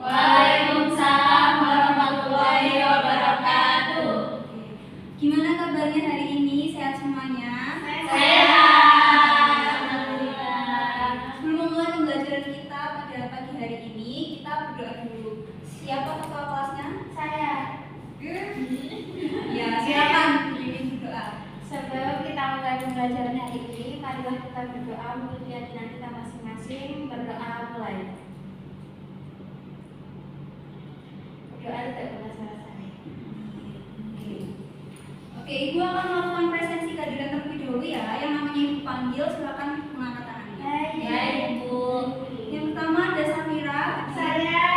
Waalaikumsalam warahmatullahi wabarakatuh. Gimana kabarnya hari ini? Sehat semuanya? Sehat. Alhamdulillah. Sebelum memulai pembelajaran kita pada pagi hari ini, kita berdoa dulu. Siapa ketua kelasnya? Saya. Ya, silakan dipimpin berdoa. Sebelum kita mulai pembelajaran hari ini, marilah kita berdoa untuk keyakinan kita masing-masing. Berdoa mulai. Berdoa tidak pernah selesai. Oke, Ibu akan melakukan presensi kehadiran terlebih dahulu ya. Yang namanya Ibu panggil, silakan mengangkat tangannya. Ya, Ibu. Yang pertama ada Safira. Saya.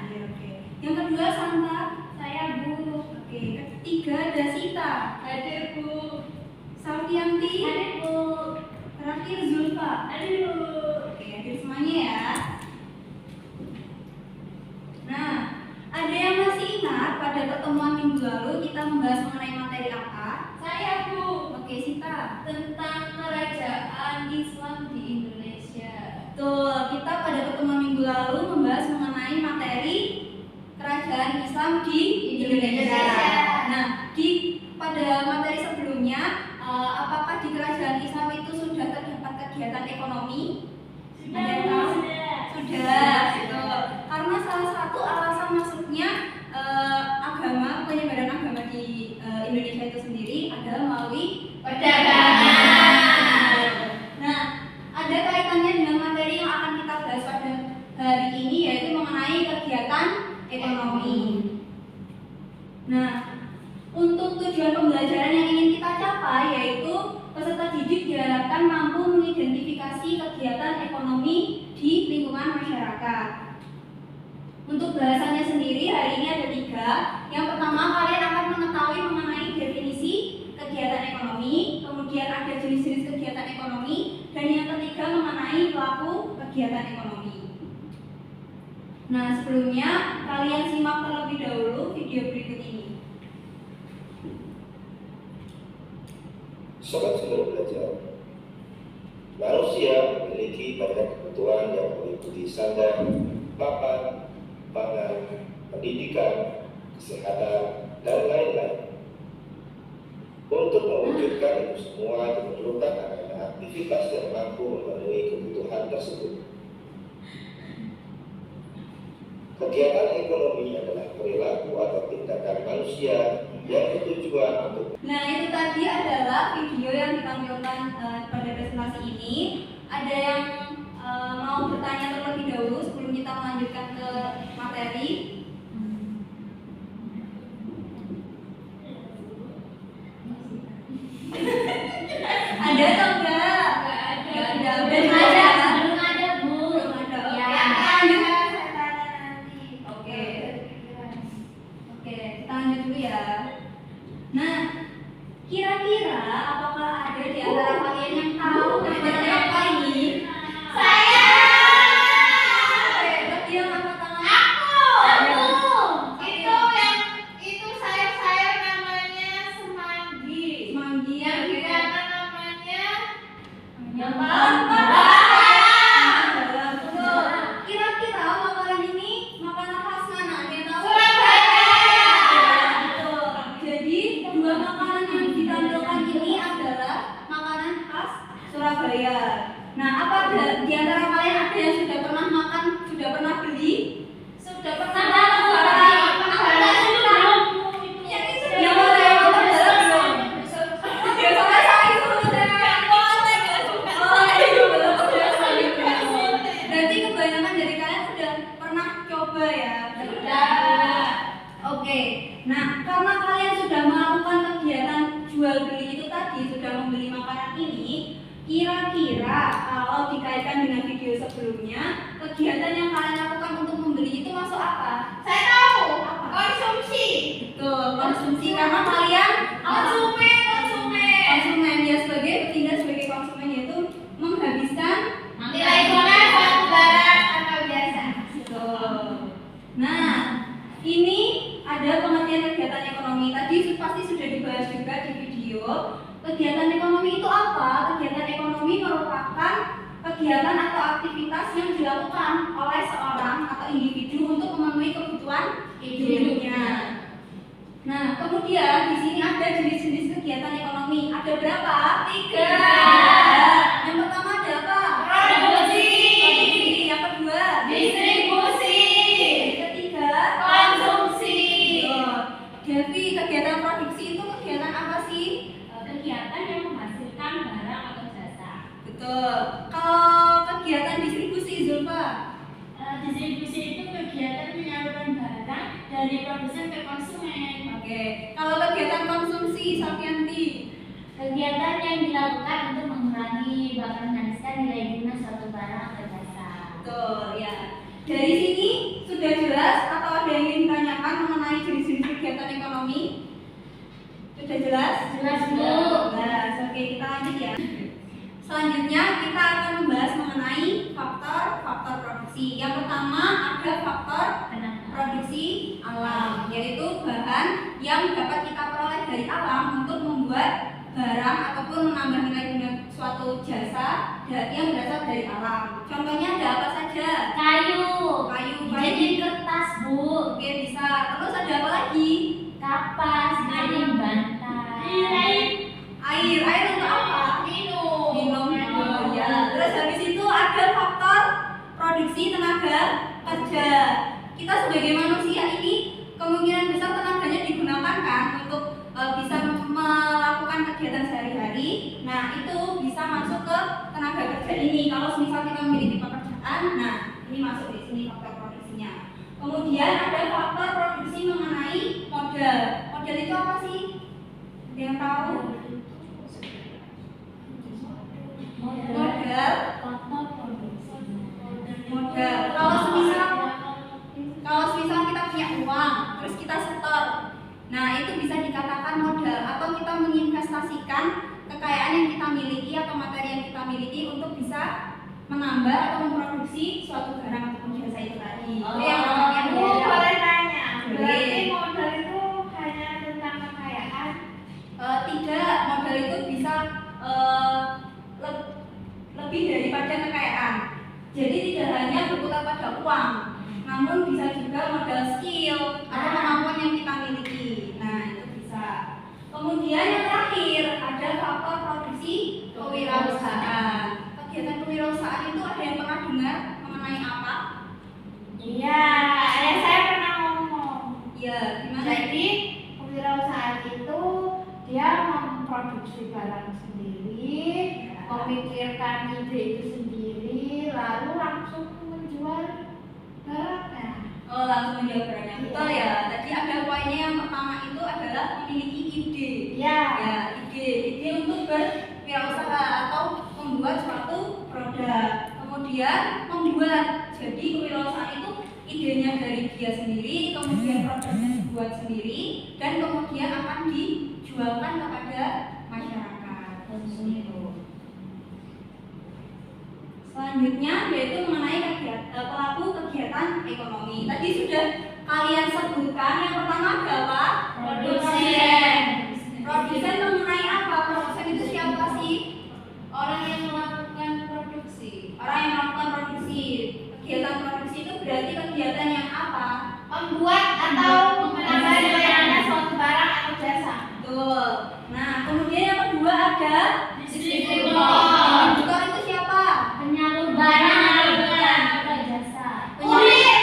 Oke. Yang kedua Santa. Saya, Bu. Oke. Ketiga ada Sita. Hadir, Bu. Salvianti. Hadir, Bu. Terakhir Zulfa. Hadir, Bu. Oke, hadir semuanya ya. Nah, ada yang masih ingat pada pertemuan minggu lalu kita membahas mengenai materi apa? Saya, Bu. Oke, Sita. Tentang kerajaan Islam di Indonesia. Betul, kita pada pertemuan minggu lalu membahas mengenai materi kerajaan Islam di Indonesia. Nah, pada materi sebelumnya, apakah di kerajaan Islam itu sudah terdapat kegiatan ekonomi? Ada yang tahu? Sudah, betul. Karena salah satu alasan masuknya penyebaran agama di Indonesia itu sendiri adalah melalui perdagangan. Nah, ada kaitannya dengan materi yang akan kita bahas pada hari ini, yaitu mengenai kegiatan ekonomi. Nah, untuk tujuan pembelajaran yang ingin kita capai yaitu peserta didik diharapkan mampu mengidentifikasi kegiatan ekonomi di lingkungan masyarakat. Untuk bahasannya sendiri hari ini ada 3. Yang pertama, kalian akan mengetahui mengenai definisi kegiatan ekonomi, kemudian ada jenis-jenis kegiatan ekonomi, dan yang ketiga mengenai pelaku kegiatan ekonomi. Nah, sebelumnya kalian simak terlebih dahulu video berikut ini. Sobat Sumber Belajar, manusia memiliki banyak kebutuhan yang meliputi sandang, papan, pangan, pendidikan, kesehatan, dan lain-lain. Untuk mewujudkan itu semua diperlukan adanya aktivitas yang mampu memenuhi kebutuhan tersebut. Kegiatan ekonomi adalah perilaku atau tindakan manusia yang bertujuan untuk. Nah, itu tadi adalah video yang ditampilkan pada presentasi ini. Ada yang mau bertanya terlebih dahulu sebelum kita melanjutkan ke materi? Ada atau enggak? Enggak ada. Belum ada, Bu. Belum ada. Ya. Lanjut. Saya tanya nanti. Oke, kita lanjut dulu ya. Nah, kira-kira apakah ada di antara kalian yang tahu materi apa ini? Saya. Oke, berarti yang angkat tangan. Itu sayap-sayap namanya semanggi. Semanggi. Yang di Oke. kanan namanya Yang Betul. Kira-kira makanan ini makanan khas mana? Ada yang tahu? Betul. Jadi 2 makanan yang ditampilkan ini adalah makanan khas Surabaya. Nah, apa di antara kalian ada yang sudah pernah makan, sudah pernah beli? Sudah pernah Yang mana yang belum? Ya, sampai saat itu sudah. Berarti kebanyakan dari kalian sudah pernah coba ya? Oke. Nah, karena kalian sudah melakukan kegiatan jual beli itu tadi, sudah membeli makanan ini, kira-kira kalau dikaitkan dengan video sebelumnya, kegiatan yang kalian lakukan untuk membeli itu masuk apa? Saya tahu. Apa? Konsumsi. Betul, konsumsi, karena kalian konsumen ya, bertindak sebagai konsumen, yaitu menghabiskan Nilai konek barang atau jasa. Betul. Nah, ini ada pengertian kegiatan ekonomi. Tadi pasti sudah dibahas juga di video. Kegiatan ekonomi itu apa? Kegiatan ekonomi merupakan kegiatan atau aktivitas yang dilakukan oleh seorang atau individu untuk hidupnya. Nah, kemudian di sini ada jenis-jenis kegiatan ekonomi. Ada berapa? 3. Yang pertama ada apa? Produksi. Yang kedua? Distribusi. Yang ketiga? Konsumsi. Devi, kegiatan produksi itu kegiatan apa sih? Kegiatan yang menghasilkan barang atau jasa. Betul. Kalau kegiatan distribusi, Zulfa? Distribusi itu kegiatan menyalurkan barang dari produsen ke konsumen. Oke. Kalau kegiatan konsumsi, Safianti? Kegiatan yang dilakukan untuk mengurangi bahkan menghabiskan nilai guna suatu barang atau jasa. Betul, ya. Dari sini sudah jelas atau ada yang ingin ditanyakan mengenai jenis-jenis kegiatan ekonomi? Sudah jelas? Jelas, Bu. Jelas. Oke, kita lanjut ya. Selanjutnya kita akan membahas mengenai faktor-faktor produksi. Yang pertama ada faktor produksi alam, yaitu bahan yang dapat kita peroleh dari alam untuk membuat barang ataupun menambah nilai guna suatu jasa yang berasal dari alam. Contohnya ada apa saja? Kayu. Jadi kertas, Bu. Oke, bisa. Terus ada apa lagi? Kapas. Jadi bantal. Air untuk apa? Minum. Oh, ya. Terus habis itu ada faktor produksi tenaga kerja. Kita sebagai manusia ini kemungkinan besar tenaganya digunakan kan untuk bisa melakukan kegiatan sehari-hari. Nah, itu bisa masuk ke tenaga kerja ini. Kalau misal kita memiliki pekerjaan, nah ini masuk di sini faktor produksinya. Kemudian ada faktor produksi mengenai modal. Modal itu apa sih? Ada yang tahu? Modal. Kalau semisal kita punya uang, terus kita setor, nah itu bisa dikatakan modal. Atau kita menginvestasikan kekayaan yang kita miliki atau materi yang kita miliki untuk bisa menambah atau memproduksi suatu barang ataupun jasa itu tadi. Itu yang namanya modal. Boleh tanya. Berarti modal itu hanya tentang kekayaan? Tidak, modal itu bisa lebih daripada kekayaan. Jadi tidak hanya berputar pada uang, namun bisa juga modal skill atau kemampuan yang kita miliki. Nah, itu bisa. Kemudian yang terakhir ada faktor produksi kewirausahaan. Kegiatan kewirausahaan itu ada yang pernah dengar mengenai apa? Iya, saya pernah ngomong. Ya, gimana? Jadi kewirausahaan itu dia memproduksi barang sendiri, memikirkan ide itu sendiri, lalu langsung menjual barangnya. Oh, langsung menjawab barangnya. Betul ya. Tadi ada poinnya yang pertama itu adalah memiliki ide. Ya. Ya, ide untuk berwirausaha atau membuat suatu produk. Kemudian membuat. Jadi kewirausahaan itu idenya dari dia sendiri, kemudian produknya dibuat sendiri, dan kemudian akan dijualkan kepada masyarakat. Itu. Selanjutnya yaitu mengenai pelaku kegiatan ekonomi. Tadi sudah kalian sebutkan. Yang pertama ada apa? Produsen. Produsen mengenai apa? Produsen itu siapa sih? Orang yang melakukan produksi. Orang yang melakukan produksi. Kegiatan produksi itu berarti kegiatan yang apa? Membuat atau menambah nilai suatu barang atau jasa. Betul. Nah, kemudian yang kedua ada Distributor. Distributor itu siapa? Penyalur barang atau jasa. Kurir.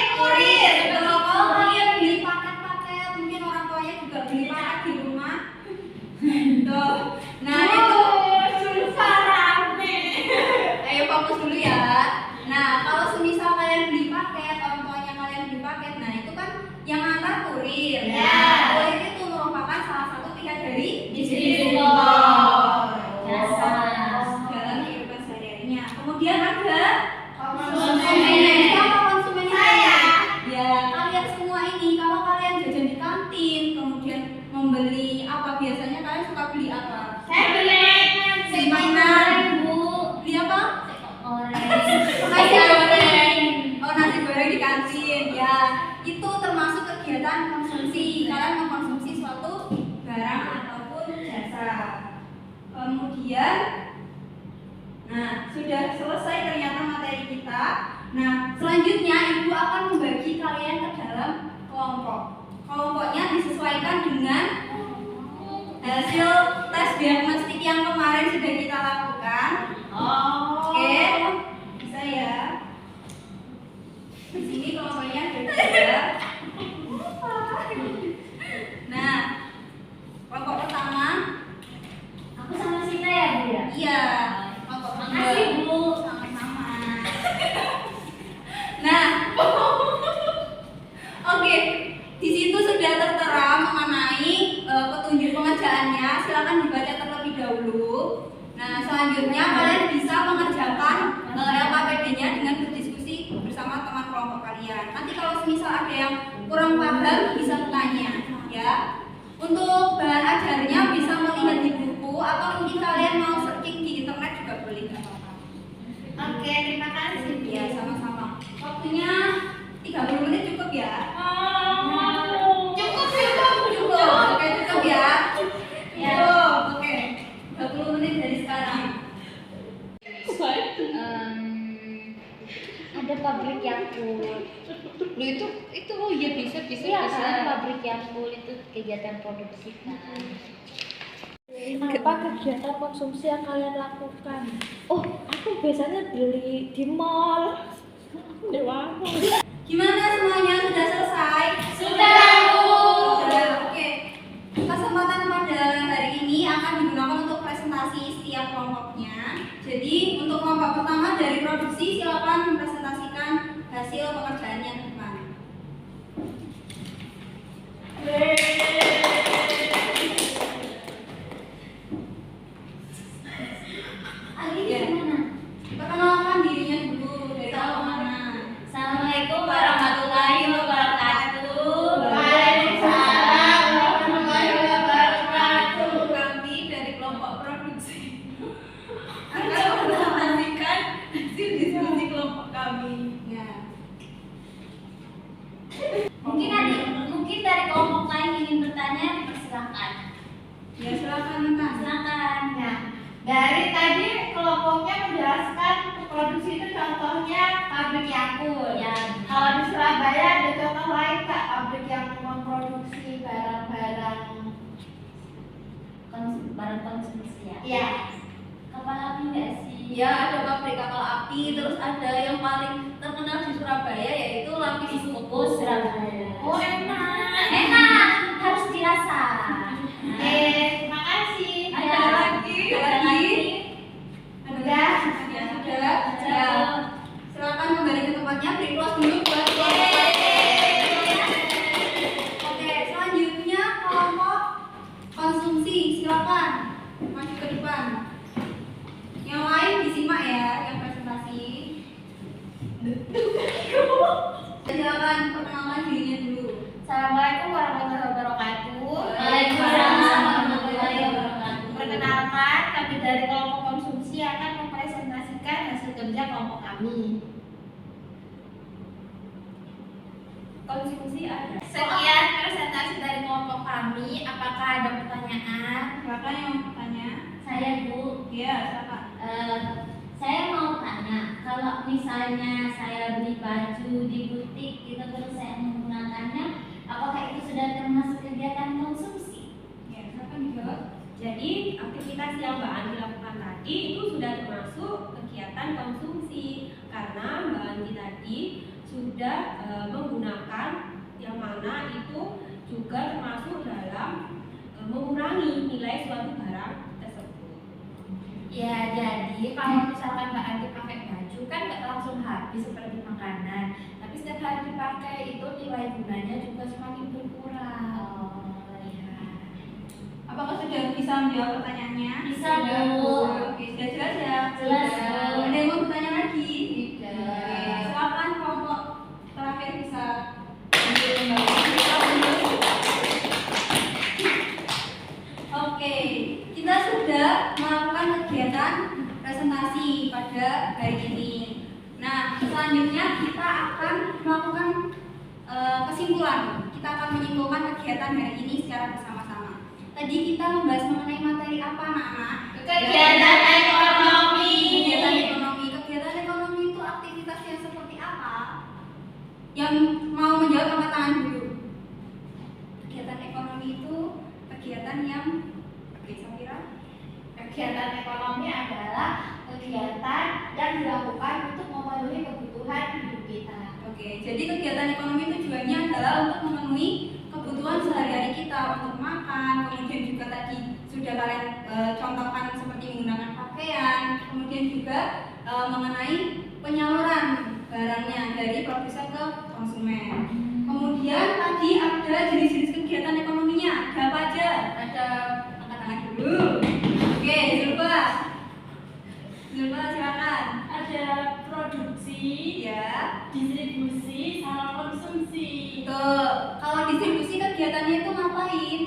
Kalau kalian beli paket-paket, mungkin orang tuanya juga beli paket di rumah. Tuh. Nah, itu ayo fokus dulu ya. Nah, kalau semisal kalian beli paket, orang tuanya kalian beli paket, nah itu kan yang antar kurir. Ya. Kurir itu merupakan salah satu pihak dari Distributor. Jasa dalam kehidupan sehari-harinya. Kemudian ada Konsumen. Siapa konsumen? Saya. Ya, kalian semua ini kalau kalian jajan di kantin, kemudian membeli apa biasanya kalian suka beli apa? Saya beli Mainan. Bu. Beli apa? Nasi goreng. Oh, nasi goreng di kantin. Ya, itu termasuk kegiatan konsumsi. Kalian mengkonsumsi suatu barang ataupun jasa. Kemudian, nah sudah selesai ternyata materi kita. Nah, selanjutnya ibu akan membagi kalian ke dalam kelompok. Kelompoknya disesuaikan dengan hasil tes diagnostik yang kemarin sudah kita lakukan. Oke, bisa ya. Di sini kelompoknya ada 3. Nah, kelompok pertama, Aku sama Sita ya, Bu ya? iya. Kelompok kedua. Makasih, Bu. Sama-sama. Nah, oke, di situ sudah tertera mengenai petunjuk pengerjaannya. Silakan dibaca terlebih dahulu. Nah, selanjutnya kalian bisa mengerjakan LKPD-nya dengan berdiskusi bersama teman kelompok kalian. Nanti kalau misal ada yang kurang paham bisa bertanya, ya. Untuk bahan ajarnya bisa melihat di buku atau mungkin kalian mau searching di internet juga boleh, nggak apa-apa. Oke, terima kasih. Ya, sama-sama. Waktunya 30 menit cukup ya? Cukup. Oke, cukup ya? Ya. Cukup, oke. 30 menit dari sekarang. Ada pabrik Yakult. Lu itu oh iya bisa Iya kan, pabrik Yakult itu kegiatan produksi kan. Apa kegiatan konsumsi yang kalian lakukan? Oh, aku biasanya beli di mall. Dewa. Gimana semuanya? Sudah selesai? Sudah, Bu. Sudah, oke. Kesempatan pada hari ini akan digunakan untuk presentasi setiap kelompoknya. Jadi untuk kelompok pertama dari produksi silakan mempresentasikan hasil pekerjaannya ke depan. Ali Ya. gimana? Perkenalkan dirinya dulu dari kelompok mana? Assalamualaikum warahmatullahi wabarakatuh. Waalaikumsalam warahmatullahi wabarakatuh. Kami dari kelompok produksi akan mempresentasikan hasil diskusi kelompok kami. Ya. Mungkin dari kelompok lain ingin bertanya, dipersilakan. Ya silakan Nathan. Silakan. Nah, dari tadi kelompoknya menjelaskan produksi itu contohnya pabrik Yakult. Ya. Kalau di Surabaya ada contoh lain Kak, pabrik yang memproduksi barang-barang konsumsi ya. Iya. Kapal api enggak sih? Ya ada pabrik kapal api, terus ada yang paling terkenal di Surabaya yaitu lapis Fokus fokus. Surabaya. Oh enak. Enak, harus dirasa. Oke, terima kasih. Ada lagi? Ada lagi? Udah. Ya sudah. Ya. Silakan kembali ke tempatnya. Beri close dulu buat Oke, selanjutnya kelompok konsumsi. Silakan maju ke depan. Yang lain disimak ya, yang presentasi. Silakan perkenalkan dirinya dulu. Assalamualaikum warahmatullahi wabarakatuh. Waalaikumsalam warahmatullahi wabarakatuh. Perkenalkan, kami dari kelompok konsumsi akan mempresentasikan hasil kerja kelompok kami. Konsumsi ada. Sekian presentasi dari kelompok kami. Apakah ada pertanyaan? Silakan yang mau bertanya. Saya Bu, Iya, silakan. saya mau tanya, kalau misalnya saya beli baju di butik itu terus saya menggunakannya, apakah itu sudah termasuk kegiatan konsumsi? Ya, silakan dijawab. Jadi aktivitas yang Mbak Andi lakukan tadi itu sudah termasuk kegiatan konsumsi karena Mbak Andi tadi sudah menggunakan yang mana itu juga termasuk dalam mengurangi nilai suatu barang tersebut. Ya, jadi kalau misalkan Mbak Andi pakai baju kan nggak langsung habis seperti makanan, tapi setiap hari dipakai itu nilai gunanya juga semakin berkurang. Ya. Apakah sudah bisa menjawab pertanyaannya? Bisa, Sudah, Bu. Oke, sudah jelas ya? Jelas, Sudah. Bu. Ada yang mau bertanya lagi? Tidak. Oke, silakan kelompok terakhir bisa ambil kembali. Kita mundur. Oke, kita sudah melakukan kegiatan presentasi pada hari ini. Nah, selanjutnya kita akan melakukan kesimpulan. Kita akan menyimpulkan kegiatan hari ini secara bersama-sama. Tadi kita membahas mengenai materi apa, anak-anak? Kegiatan ekonomi. Kegiatan ekonomi. Kegiatan ekonomi itu aktivitas yang seperti apa? Yang mau menjawab angkat tangan dulu. contohkan seperti menggunakan pakaian, kemudian juga mengenai penyaluran barangnya dari produsen ke konsumen. Kemudian tadi ada jenis-jenis kegiatan ekonominya, ada apa aja? Ada, angkat tangan dulu. Oke, Zulfa silakan. Ada produksi, Ya, distribusi, sama konsumsi. betul. Kalau distribusi kegiatannya itu ngapain?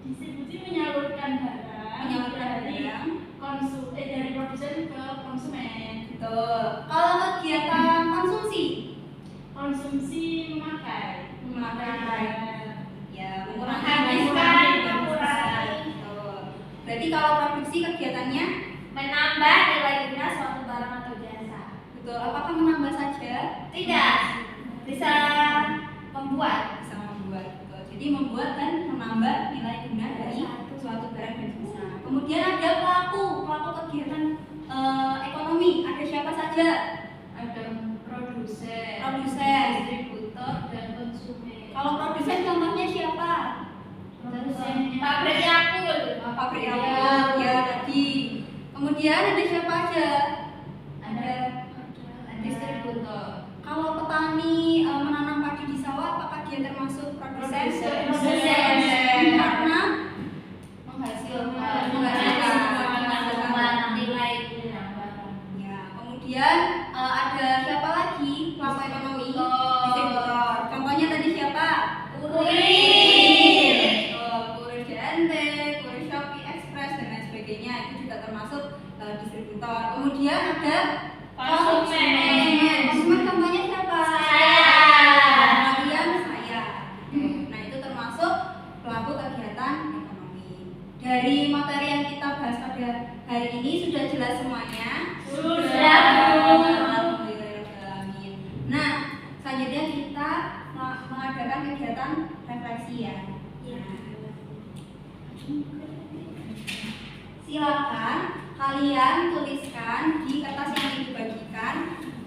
Distribusi menyalurkan barang, Menyalurkan dari barang. dari produsen ke konsumen. Betul. Kalau kegiatan konsumsi, Konsumsi memakai, ya menghabiskan, mengurangi. Betul. Berarti kalau produksi kegiatannya, Menambah nilai guna suatu barang atau jasa. betul. Apakah menambah saja? Tidak, bisa membuat. Bisa membuat. Betul. Jadi membuat dan menambah nilai guna dari suatu barang dan jasa. Kemudian ada pelaku kegiatan ekonomi. Ada siapa saja? ada produsen, Produsen. distributor, dan konsumen. Kalau produsen contohnya siapa? Produsennya Pabrik Yakult. Pabrik Yakult ya tadi. Kemudian ada siapa aja? ada distributor. Kalau petani menanam padi di sawah, apakah dia termasuk produsen? Produsen. Karena Menghasilkan Nilai guna barang. ya. Kemudian ada siapa lagi pelaku ekonomi? Distributor. Contohnya tadi siapa? Kurir. Kurir Jante, Kurir Shopee Express dan lain sebagainya itu juga termasuk distributor. Kemudian ada Konsumen. Konsumen contohnya siapa? Saya. Kalian saya. Nah itu termasuk pelaku kegiatan ekonomi. Dari materi yang kita bahas pada hari ini sudah jelas semuanya? Sudah, Bu. Alhamdulillahirrahmanirrahim. Nah selanjutnya kita mengadakan kegiatan refleksi ya. Silakan kalian tuliskan di kertas yang dibagikan.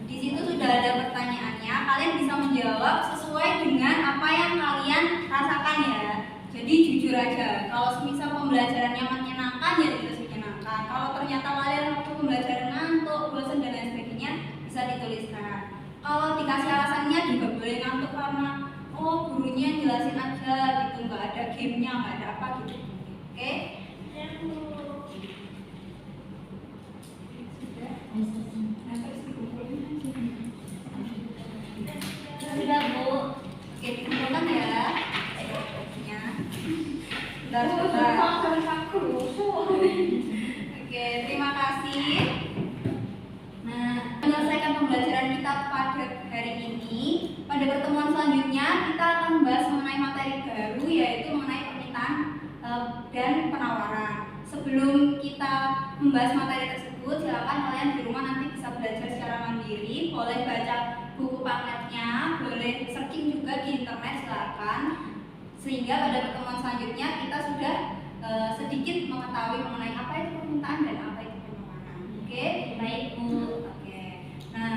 Di situ sudah ada pertanyaannya. Kalian bisa menjawab sesuai dengan apa yang kalian rasakan ya. Jadi jujur aja. Kalau semisal pembelajarannya menyenangkan ya jelas menyenangkan. Kalau ternyata kalian waktu pembelajaran ngantuk, bosan dan lain sebagainya bisa dituliskan. Kalau dikasih alasannya juga boleh ngantuk karena oh gurunya jelasin aja gitu, nggak ada gamenya, nggak ada apa gitu. Oke? Sudah, Bu. Oke, dikumpulkan ya. Bentar. Oke, terima kasih. Nah, menyelesaikan pembelajaran kita pada hari ini. Pada pertemuan selanjutnya kita akan membahas mengenai materi baru yaitu mengenai permintaan dan penawaran. Sebelum kita membahas materi tersebut, silakan kalian di rumah nanti bisa belajar secara mandiri, boleh baca buku paketnya, boleh searching juga di internet silakan. Sehingga pada pertemuan selanjutnya kita sudah sedikit mengetahui mengenai apa itu permintaan dan apa itu penawaran. Oke? Baik, Bu. Oke. Nah,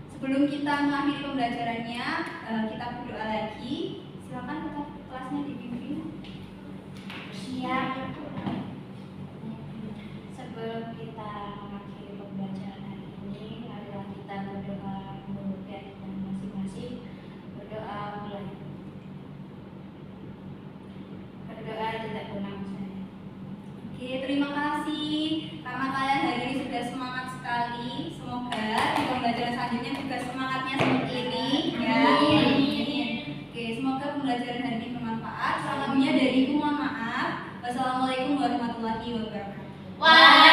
sebelum kita mengakhiri pembelajarannya, kita berdoa lagi. Silakan kelasnya dipimpin. Siap. Sebelum kita mengakhiri pembelajaran hari ini, marilah kita berdoa menurut keyakinan masing-masing. Berdoa mulai. Berdoa tidak pernah saya. Oke, terima kasih karena kalian hari ini sudah semangat sekali. Semoga di pembelajaran selanjutnya juga semangatnya seperti ini ya. Amin. Oke, semoga pembelajaran hari ini bermanfaat. Selebihnya dariku mohon maaf. Wassalamualaikum warahmatullahi wabarakatuh. Wah.